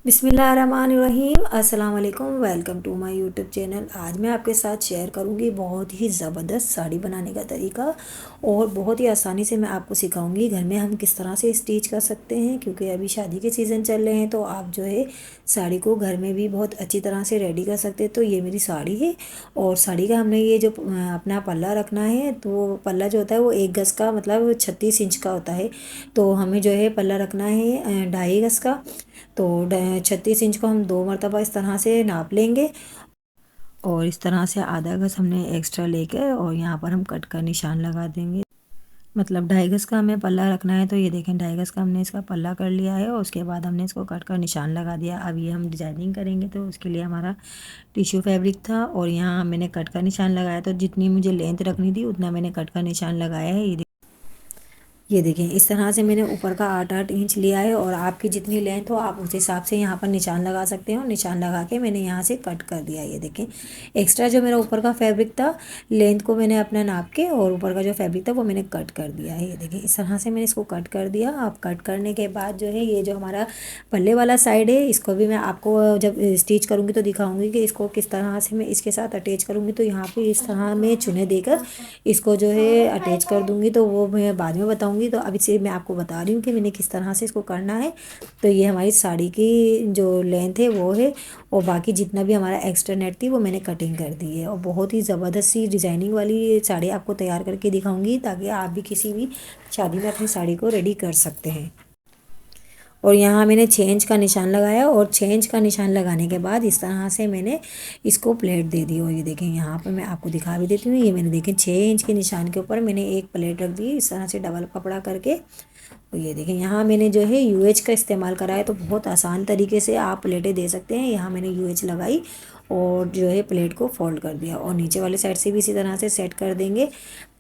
बिस्मिल्लाहिर्रहमानिर्रहीम अस्सलाम वालेकुम। Welcome to my YouTube channel. आज मैं आपके साथ शेयर करूंगी बहुत ही ज़बरदस्त साड़ी बनाने का तरीका और बहुत ही आसानी से मैं आपको सिखाऊंगी घर में हम किस तरह से स्टिच कर सकते हैं, क्योंकि अभी शादी के सीज़न चल रहे हैं तो आप जो है साड़ी को घर में भी बहुत अच्छी तरह से रेडी कर सकते हैं। तो ये मेरी साड़ी है और साड़ी का हमने ये जो अपना पल्ला रखना है, तो पल्ला जो होता है वो 1 गज़ का मतलब 36 इंच का होता है। तो हमें जो है पल्ला रखना है 2.5 गज़ का। तो 36 इंच को हम 2 मरतबा इस तरह से नाप लेंगे और इस तरह से आधा गज़ हमने एक्स्ट्रा लेकर और यहाँ पर हम कट का निशान लगा देंगे। मतलब 2.5 गज़ का हमें पल्ला रखना है, तो ये देखें 2.5 गज़ का हमने इसका पल्ला कर लिया है और उसके बाद हमने इसको कट का निशान लगा दिया। अब ये हम डिजाइनिंग करेंगे तो उसके लिए हमारा टिश्यू फैब्रिक था और यहाँ मैंने कट का निशान लगाया, तो जितनी मुझे लेंथ रखनी थी उतना मैंने कट का निशान लगाया है। ये देखें इस तरह से मैंने ऊपर का 8-8 इंच लिया है और आपकी जितनी लेंथ हो आप उस हिसाब से यहाँ पर निशान लगा सकते हो। निशान लगा के मैंने यहाँ से कट कर दिया। ये देखें एक्स्ट्रा जो मेरा ऊपर का फैब्रिक था लेंथ को मैंने अपना नाप के और ऊपर का जो फैब्रिक था वो मैंने कट कर दिया है। ये देखें इस तरह से मैंने इसको कट कर दिया। अब कट करने के बाद जो है ये जो हमारा पल्ले वाला साइड है इसको भी मैं आपको जब स्टिच करूँगी तो दिखाऊँगी कि इसको किस तरह से मैं इसके साथ अटैच करूँगी। तो यहाँ पर इस तरह मैं चुने देकर इसको जो है अटैच कर दूँगी, तो वो मैं बाद में बताऊँगी। तो अभी से मैं आपको बता रही हूँ कि मैंने किस तरह से इसको करना है। तो ये हमारी साड़ी की जो लेंथ है वो है और बाकी जितना भी हमारा एक्स्ट्रा नेट थी वो मैंने कटिंग कर दी है और बहुत ही ज़बरदस्त सी डिज़ाइनिंग वाली साड़ी आपको तैयार करके दिखाऊंगी ताकि आप भी किसी भी शादी में अपनी साड़ी को रेडी कर सकते हैं। और यहाँ मैंने 6 इंच का निशान लगाया और 6 इंच का निशान लगाने के बाद इस तरह से मैंने इसको प्लेट दे दी। और ये देखें यहाँ पर मैं आपको दिखा भी देती हूँ। ये मैंने देखें 6 इंच के निशान के ऊपर मैंने एक प्लेट रख दी इस तरह से डबल कपड़ा करके। और ये देखें यहाँ मैंने जो है यूएच का इस्तेमाल करा है, तो बहुत आसान तरीके से आप प्लेटें दे सकते हैं। यहाँ मैंने यूएच लगाई और जो है प्लेट को फोल्ड कर दिया और नीचे वाले साइड से भी इसी तरह से सेट कर देंगे।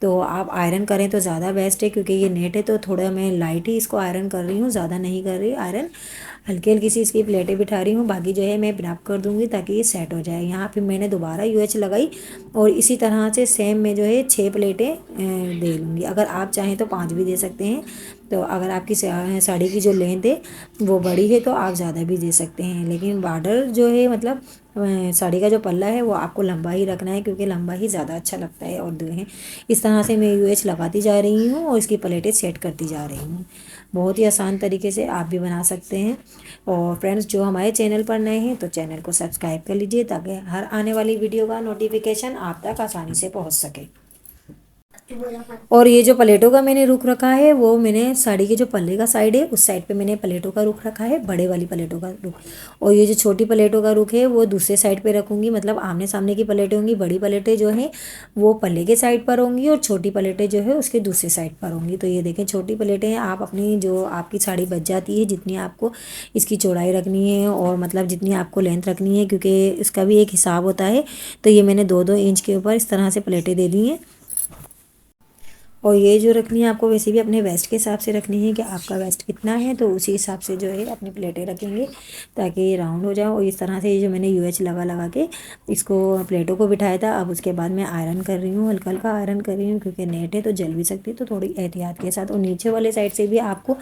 तो आप आयरन करें तो ज़्यादा बेस्ट है, क्योंकि ये नेट है तो थोड़ा मैं लाइट ही इसको आयरन कर रही हूँ, ज़्यादा नहीं कर रही आयरन। हल्की हल्की सी इसकी प्लेटें बिठा रही हूँ, बाकी जो है मैं रब कर दूँगी ताकि ये सेट हो जाए। यहाँ फिर मैंने दोबारा यूएच लगाई और इसी तरह से सेम मैं जो है 6 प्लेटें दे लूँगी। अगर आप चाहें तो 5 भी दे सकते हैं। तो अगर आपकी साड़ी की जो लेंथ है वो बड़ी है तो आप ज़्यादा भी दे सकते हैं, लेकिन बॉर्डर जो है मतलब साड़ी का जो पल्ला है वो आपको लंबा ही रखना है, क्योंकि लंबा ही ज़्यादा अच्छा लगता है। और जो है इस तरह से मैं यूएच लगाती जा रही हूँ और इसकी प्लेटें सेट करती जा रही हूँ। बहुत ही आसान तरीके से आप भी बना सकते हैं। और फ्रेंड्स जो हमारे चैनल पर नए हैं तो चैनल को सब्सक्राइब कर लीजिए ताकि हर आने वाली वीडियो का नोटिफिकेशन आप तक आसानी से पहुँच सके। और ये जो प्लेटों का मैंने रुख रखा है वो मैंने साड़ी के जो पल्ले का साइड है उस साइड पे मैंने प्लेटों का रुख रखा है, बड़े वाली प्लेटों का रुख। और ये जो छोटी प्लेटों का रुख है वो दूसरे साइड पे रखूँगी, मतलब आमने सामने की प्लेटें होंगी। बड़ी प्लेटें जो हैं वो पल्ले के साइड पर होंगी और छोटी प्लेटें जो है उसके दूसरे साइड पर होंगी। तो ये देखें छोटी प्लेटें हैं, आप अपनी जो आपकी साड़ी बच जाती है जितनी आपको इसकी चौड़ाई रखनी है और मतलब जितनी आपको लेंथ रखनी है, क्योंकि इसका भी एक हिसाब होता है। तो ये मैंने 2-2 इंच के ऊपर इस तरह से प्लेटें दे दी हैं। और ये जो रखनी है आपको वैसे भी अपने वेस्ट के हिसाब से रखनी है कि आपका वेस्ट कितना है, तो उसी हिसाब से जो है अपनी प्लेटें रखेंगे ताकि ये राउंड हो जाए। और इस तरह से ये जो मैंने यूएच लगा लगा के इसको प्लेटों को बिठाया था, अब उसके बाद मैं आयरन कर रही हूँ, हल्का हल्का आयरन कर रही हूँ क्योंकि नेट है तो जल भी सकती है, तो थोड़ी एहतियात के साथ। और नीचे वाले साइड से भी आपको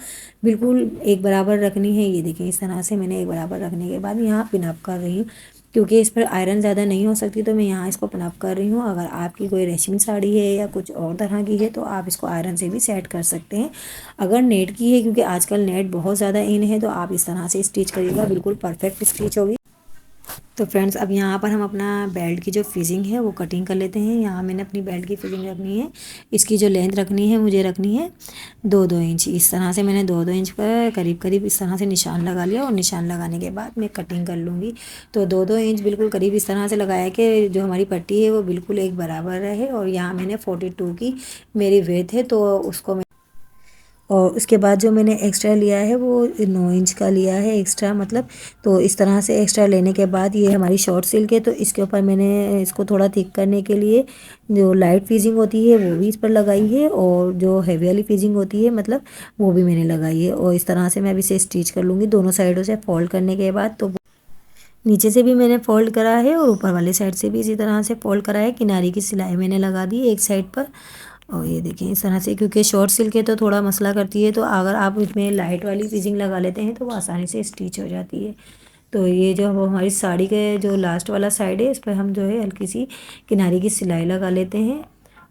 बिल्कुल एक बराबर रखनी है। ये देखिए इस तरह से मैंने एक बराबर रखने के बाद यहाँ पिन अप कर रही हूँ, क्योंकि इस पर आयरन ज़्यादा नहीं हो सकती तो मैं यहाँ इसको पिन अप कर रही हूँ। अगर आपकी कोई रेशमी साड़ी है या कुछ और तरह की है तो आप इसको आयरन से भी सेट कर सकते हैं। अगर नेट की है, क्योंकि आजकल नेट बहुत ज़्यादा इन है, तो आप इस तरह से स्टिच करिएगा, बिल्कुल परफेक्ट स्टिच होगी। तो फ्रेंड्स अब यहाँ पर हम अपना बेल्ट की जो फिटिंग है वो कटिंग कर लेते हैं। यहाँ मैंने अपनी बेल्ट की फिटिंग रखनी है, इसकी जो लेंथ रखनी है मुझे रखनी है 2-2 इंच। इस तरह से मैंने 2-2 इंच पर करीब करीब इस तरह से निशान लगा लिया और निशान लगाने के बाद मैं कटिंग कर लूँगी। तो 2-2 इंच बिल्कुल करीब इस तरह से लगाया कि जो हमारी पट्टी है वो बिल्कुल एक बराबर रहे। और यहाँ मैंने 42 की मेरी वेथ है तो उसको और उसके बाद जो मैंने एक्स्ट्रा लिया है वो 9 इंच का लिया है एक्स्ट्रा, मतलब तो इस तरह से एक्स्ट्रा लेने के बाद ये हमारी शॉर्ट सिल्क है तो इसके ऊपर मैंने इसको थोड़ा थिक करने के लिए जो लाइट फिजिंग होती है वो भी इस पर लगाई है और जो हैवी वाली फिजिंग होती है मतलब वो भी मैंने लगाई है। और इस तरह से मैं अभी इसे स्टिच कर लूँगी दोनों साइडों से फोल्ड करने के बाद। तो नीचे से भी मैंने फोल्ड करा है और ऊपर वाले साइड से भी इसी तरह से फोल्ड करा है। किनारे की सिलाई मैंने लगा दी एक साइड पर। और ये देखें इस तरह से, क्योंकि शॉर्ट सिल्क है तो थोड़ा मसला करती है, तो अगर आप इसमें लाइट वाली फिजिंग लगा लेते हैं तो वो आसानी से स्टिच हो जाती है। तो ये जो हमारी साड़ी के जो लास्ट वाला साइड है, इस पर हम जो है हल्की सी किनारे की सिलाई लगा लेते हैं।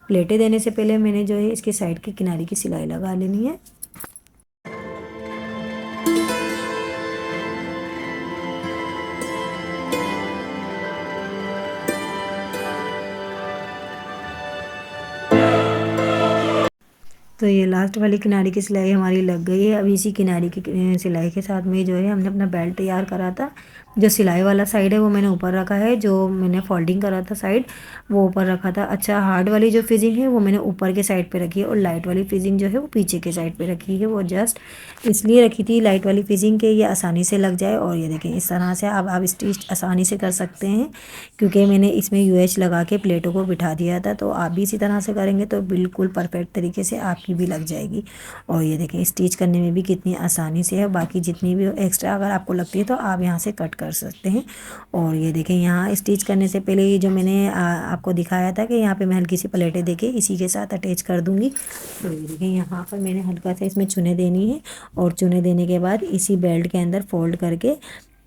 प्लेटें देने से पहले मैंने जो है इसके साइड की किनारे की सिलाई लगा लेनी है। तो ये लास्ट वाली किनारे की सिलाई हमारी लग गई है। अब इसी किनारे की सिलाई के साथ में जो है हमने अपना बेल्ट तैयार करा था। जो सिलाई वाला साइड है वो मैंने ऊपर रखा है, जो मैंने फोल्डिंग करा था साइड वो ऊपर रखा था। अच्छा, हार्ड वाली जो फिजिंग है वो मैंने ऊपर के साइड पे रखी है और लाइट वाली फिजिंग जो है वो पीछे के साइड पे रखी है। वो जस्ट इसलिए रखी थी लाइट वाली फिजिंग के ये आसानी से लग जाए। और ये देखें इस तरह से आप स्टिच आसानी से कर सकते हैं, क्योंकि मैंने इसमें यूएच लगा के प्लेटों को बिठा दिया था। तो आप भी इसी तरह से करेंगे तो बिल्कुल परफेक्ट तरीके से आपकी भी लग जाएगी। और ये देखें स्टिच करने में भी कितनी आसानी से है। बाकी जितनी भी एक्स्ट्रा अगर आपको लगती है तो आप यहाँ से कट कर सकते हैं। और ये देखें यहाँ स्टिच करने से पहले ये जो मैंने आपको दिखाया था कि यहाँ पे मैं हल्की सी प्लेटें देके इसी के साथ अटैच कर दूँगी। तो ये देखें यहाँ पर मैंने हल्का सा इसमें चुने देनी है और चुने देने के बाद इसी बेल्ट के अंदर फोल्ड करके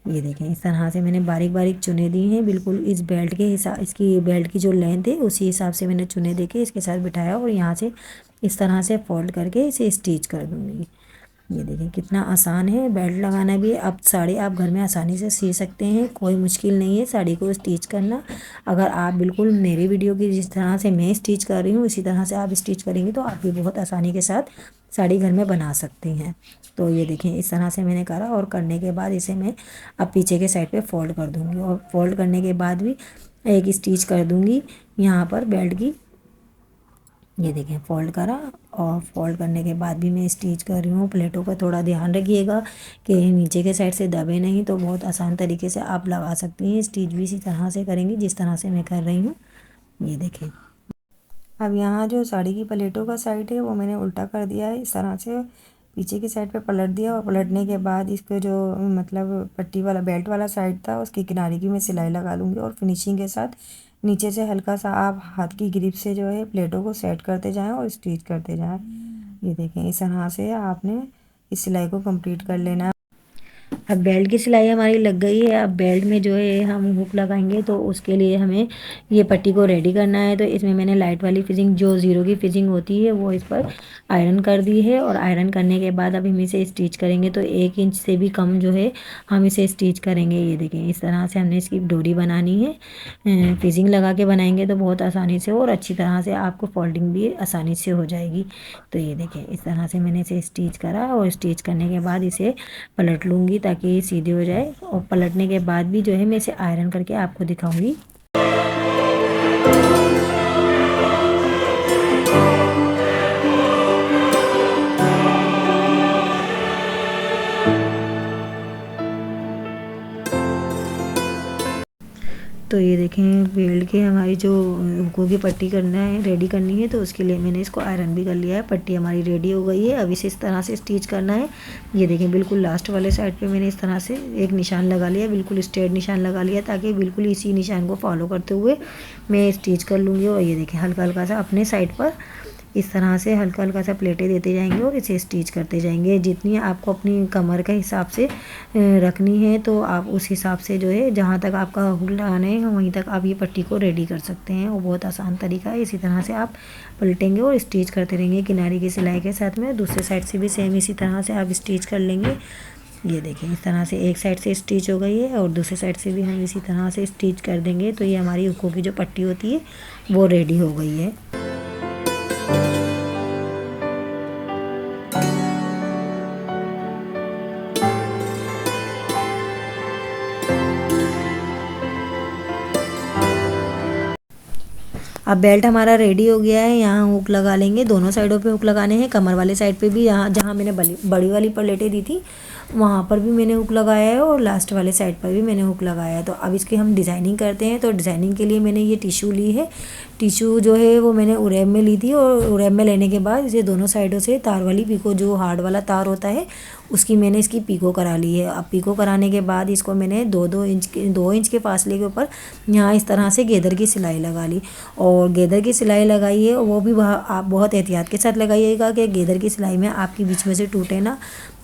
ये देखें इस तरह से मैंने बारीक बारीक चुने दी हैं। बिल्कुल इस बेल्ट के हिसाब, इसकी बेल्ट की जो लेंथ है उसी हिसाब से मैंने चुने देके इसके साथ बिठाया और यहाँ से इस तरह से फोल्ड करके इसे स्टिच कर दूँगी। ये देखें कितना आसान है बेल्ट लगाना भी। अब साड़ी आप घर में आसानी से सी सकते हैं, कोई मुश्किल नहीं है साड़ी को स्टिच करना। अगर आप बिल्कुल मेरी वीडियो की जिस तरह से मैं स्टिच कर रही हूँ इसी तरह से आप स्टिच करेंगे तो आप भी बहुत आसानी के साथ साड़ी घर में बना सकती हैं। तो ये देखें इस तरह से मैंने करा और करने के बाद इसे मैं अब पीछे के साइड पे फोल्ड कर दूँगी और फोल्ड करने के बाद भी एक स्टिच कर दूँगी यहाँ पर बेल्ट की। ये देखें फोल्ड करा और फोल्ड करने के बाद भी मैं स्टिच कर रही हूँ। प्लेटों का थोड़ा ध्यान रखिएगा कि नीचे के साइड से दबे नहीं, तो बहुत आसान तरीके से आप लगा सकती हैं। स्टिच भी इसी तरह से करेंगी जिस तरह से मैं कर रही हूँ। ये देखें अब यहाँ जो साड़ी की प्लेटों का साइड है वो मैंने उल्टा कर दिया है। इस तरह से पीछे की साइड पे पलट दिया और पलटने के बाद इसको जो मतलब पट्टी वाला बेल्ट वाला साइड था उसकी किनारे की मैं सिलाई लगा लूँगी और फिनिशिंग के साथ नीचे से हल्का सा आप हाथ की ग्रिप से जो है प्लेटों को सेट करते जाएं और स्टिच करते जाएं। ये देखें इस तरह से आपने इस सिलाई को कंप्लीट कर लेना है। अब बेल्ट की सिलाई हमारी लग गई है। अब बेल्ट में जो है हम हुक लगाएंगे तो उसके लिए हमें ये पट्टी को रेडी करना है। तो इसमें मैंने लाइट वाली फिजिंग जो ज़ीरो की फिजिंग होती है वो इस पर आयरन कर दी है और आयरन करने के बाद अब हम इसे स्टिच करेंगे तो 1 इंच से भी कम जो है हम इसे स्टिच करेंगे। ये देखें इस तरह से हमने इसकी डोरी बनानी है। फिजिंग लगा के बनाएंगे तो बहुत आसानी से और अच्छी तरह से आपको फोल्डिंग भी आसानी से हो जाएगी। तो ये देखें इस तरह से मैंने इसे स्टिच करा और स्टिच करने के बाद इसे पलट लूँगी ताकि ये सीधी हो जाए। और पलटने के बाद भी जो है मैं इसे आयरन करके आपको दिखाऊंगी। तो ये देखें बेल्ट के हमारी जो हुकों की पट्टी करना है रेडी करनी है तो उसके लिए मैंने इसको आयरन भी कर लिया है। पट्टी हमारी रेडी हो गई है। अब इसे इस तरह से स्टिच करना है। ये देखें बिल्कुल लास्ट वाले साइड पे मैंने इस तरह से एक निशान लगा लिया, बिल्कुल स्ट्रेट निशान लगा लिया ताकि बिल्कुल इसी निशान को फॉलो करते हुए मैं स्टिच कर लूँगी। और ये देखें हल्का हल्का सा अपने साइड पर इस तरह से हल्का हल्का सा प्लेटें देते जाएंगे और इसे स्टिच करते जाएंगे। जितनी आपको अपनी कमर के हिसाब से रखनी है तो आप उस हिसाब से जो है जहाँ तक आपका हुक लगाना है वहीं तक आप ये पट्टी को रेडी कर सकते हैं। और बहुत आसान तरीका है। इसी तरह से आप पलटेंगे और स्टिच करते रहेंगे किनारे की सिलाई के साथ में। दूसरे साइड से भी सेम इसी तरह से आप स्टिच कर लेंगे। ये देखें इस तरह से एक साइड से स्टिच हो गई है और दूसरे साइड से भी हम इसी तरह से स्टिच कर देंगे तो ये हमारी हुकों की जो पट्टी होती है वो रेडी हो गई है। अब बेल्ट हमारा रेडी हो गया है। यहाँ हुक लगा लेंगे, दोनों साइडों पे हुक लगाने हैं। कमर वाले साइड पे भी यहाँ जहाँ मैंने बड़ी वाली प्लेटें दी थी वहाँ पर भी मैंने हुक लगाया है और लास्ट वाले साइड पर भी मैंने हुक लगाया है। तो अब इसकी हम डिज़ाइनिंग करते हैं। तो डिज़ाइनिंग के लिए मैंने ये टिश्यू ली है। टिश्यू जो है वो मैंने उरेब में ली थी और उरेब में लेने के बाद इसे दोनों साइडों से तार वाली पीको, जो हार्ड वाला तार होता है उसकी मैंने इसकी पीको करा ली है। अब पीको कराने के बाद इसको मैंने 2 इंच के फासले के ऊपर यहाँ इस तरह से गेदर की सिलाई लगा ली। और गेदर की सिलाई लगाई है वो भी आप बहुत एहतियात के साथ लगाइएगा कि गेदर की सिलाई में आपकी बीच में से टूटे ना।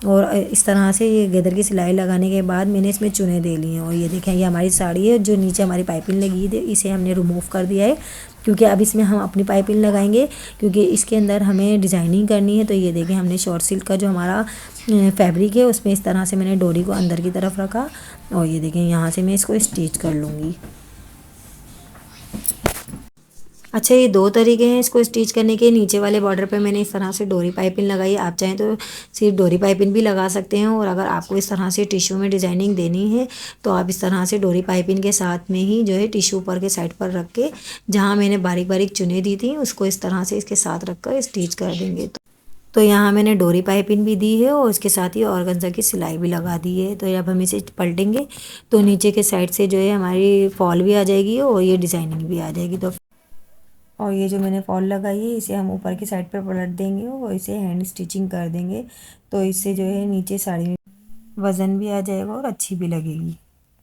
और इस तरह से ये गदर की सिलाई लगाने के बाद मैंने इसमें चुने दे लिए हैं। और ये देखें, ये हमारी साड़ी है, जो नीचे हमारी पाइपिंग लगी थी इसे हमने रिमूव कर दिया है, क्योंकि अब इसमें हम अपनी पाइपिंग लगाएंगे, क्योंकि इसके अंदर हमें डिज़ाइनिंग करनी है। तो ये देखें, हमने शॉर्ट सिल्क का जो हमारा फैब्रिक है उसमें इस तरह से मैंने डोरी को अंदर की तरफ रखा। और ये देखें, यहाँ से मैं इसको स्टिच कर लूँगी। अच्छा, ये दो तरीके हैं इसको स्टिच करने के। नीचे वाले बॉर्डर पे मैंने इस तरह से डोरी पाइपिंग लगाई। आप चाहें तो सिर्फ डोरी पाइपिंग भी लगा सकते हैं, और अगर आपको इस तरह से टिश्यू में डिज़ाइनिंग देनी है तो आप इस तरह से डोरी पाइपिंग के साथ में ही जो है टिश्यू ऊपर के साइड पर रख के, जहाँ मैंने बारीक बारीक चुने दी थी उसको इस तरह से इसके साथ रख कर स्टिच कर देंगे। तो यहाँ मैंने डोरी पाइपिंग भी दी है और उसके साथ ही ऑर्गेन्जा की सिलाई भी लगा दी है। तो जब हम इसे पलटेंगे तो नीचे के साइड से जो है हमारी फॉल भी आ जाएगी और ये डिज़ाइनिंग भी आ जाएगी। तो और ये जो मैंने फॉल लगाई है इसे हम ऊपर की साइड पर पलट देंगे और इसे हैंड स्टिचिंग कर देंगे। तो इससे जो है नीचे साड़ी में वज़न भी आ जाएगा और अच्छी भी लगेगी।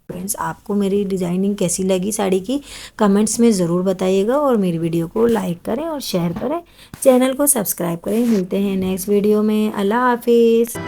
फ्रेंड्स, आपको मेरी डिज़ाइनिंग कैसी लगी साड़ी की, कमेंट्स में ज़रूर बताइएगा, और मेरी वीडियो को लाइक करें और शेयर करें, चैनल को सब्सक्राइब करें। मिलते हैं नेक्स्ट वीडियो में। अल्लाह हाफिज़।